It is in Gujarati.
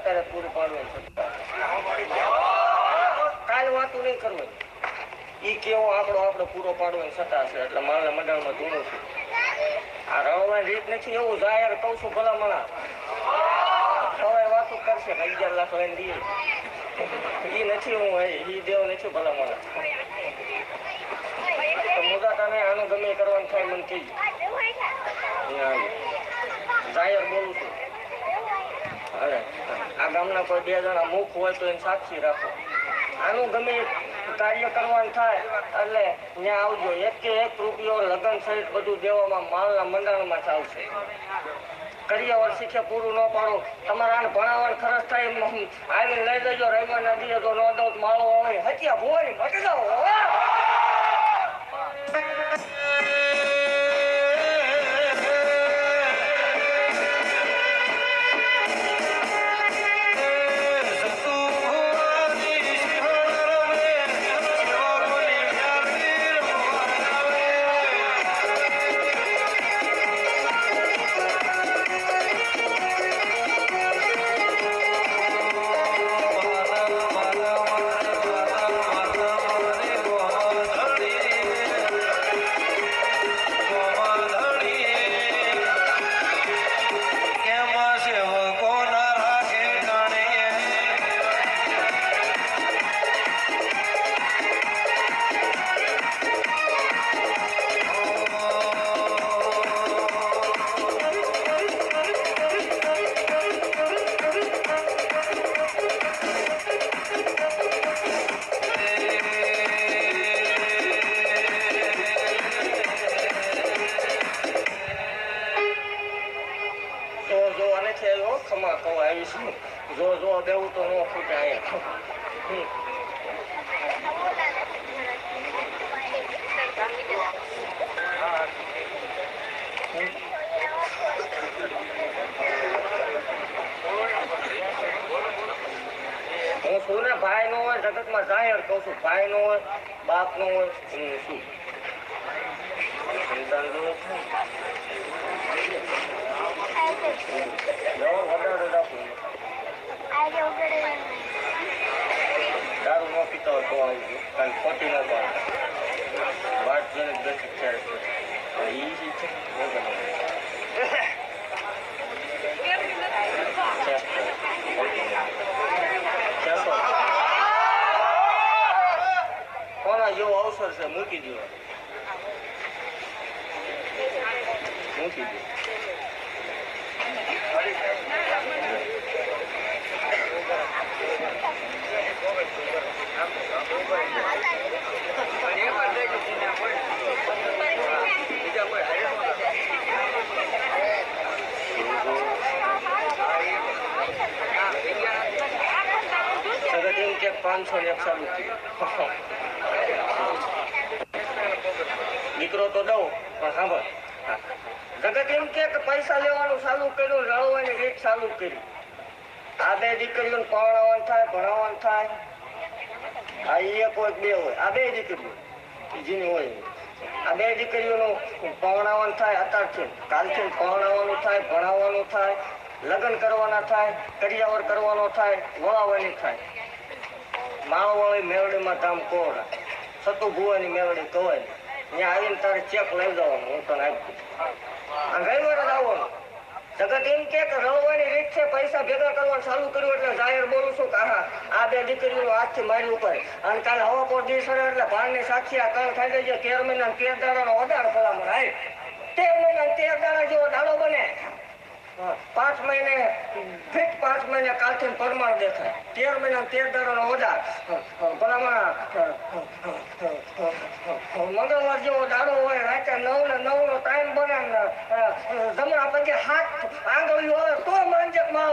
અત્યારે પૂરું પાડવાનું કાલ વાતું નહીં કરવું ઈ કેવો આંકડો પૂરો પાડવાની સત્તા છે એટલે મારે મંડળમાં ધૂણું છું આ રળવાની રીત નથી એવું જાહેર કહું છું ભલામણા સવારે વાતું કરશે 11 લાખ લઈને દઈએ ઈ નથી હું ઈ દેવ નથી ભલામણા તો મુદાતાને આનું ગમે કરવાનું થાય મને કહેજો જાહેર બોલું છું અરે આ ગામના કોઈ 2 જણા મુખ હોય તો એને સાક્ષી રાખો આનું ગમે કાર્ય કરવાનું થાય એટલે ત્યાં આવજો 1 રૂપિયો લગ્ન સહિત બધું દેવામાં માલના મંડળમાં જ આવશે કરિયાવર શીખે પૂરું ન પાડો તમારે આને ભણાવવાનું ખર્ચ થાય આવીને લઈ જજો રવિવારના દીએ તો ન દઉં માળો હોય હત્યા ભોવાની મટી જાઓ ખમા કહો આવીશું જો દેવું તો ન ખૂટે અહીંયા હું શું ને ભાઈ નો હોય જગતમાં જાહેર કહું છું ભાઈ નો હોય બાપ નો હોય શું દારૂ ન પીતો હોય તો આવજો કારણ ખોટી ન પાડે વાત જોઈને બેઠી ક્યારે કોના જેવો અવસર છે મૂકી દો એમ કે 501 ચાલુ દીકરો તો દઉં પણ સાંભળ જગત એમ કે પૈસા લેવાનું ચાલુ કર્યું રળવાની રીત ચાલુ કરી આ 2 દીકરીઓને પરણાવવાનું થાય ભણાવવાનું થાય આ એક હોય 2 હોય આ 2 દીકરીઓ જેની હોય આ 2 દીકરીઓનું પરણાવવાનું થાય અત્યારથી કાલથી પરણાવવાનું થાય ભણાવવાનું થાય લગ્ન કરવાના થાય કરિયાવર કરવાનો થાય વળાવવાની થાય માળવાળી મેળડીમાં ધામ કોરા સતુ ભુવાની મેળડી કહેવાય ત્યાં આવીને તારે ચેક લઈ જવાનું હું તને આપી રવિવારે જ આવવાનું જગત એમ કે રળવાની રીત છે પૈસા ભેગા કરવાનું ચાલુ કર્યું એટલે જાહેર બોલું છું કે હા આ 2 દીકરીઓ હાથથી મારી ઉપર અને કાલે હવા પર દિવસ એટલે ભારની સાક્ષી આ કાલ ખાઈ જાય 13 મહિના 13 દાડાનો વધારે ભલામણ હાય 13 મહિના 13 દાડા જેવો દાડો બને 5 મહિને ફિટ 5 મહિને કાલથી પરમાર દેખાય 13 મહિના 13 દાડાનો વધાર ભલામણ મંગળવાર જેવો દાડો હોય રાતે 9 ને 9 નો ટાઈમ બને જમણા પગે હાથ આંગળીઓ હોય તો માંજક માં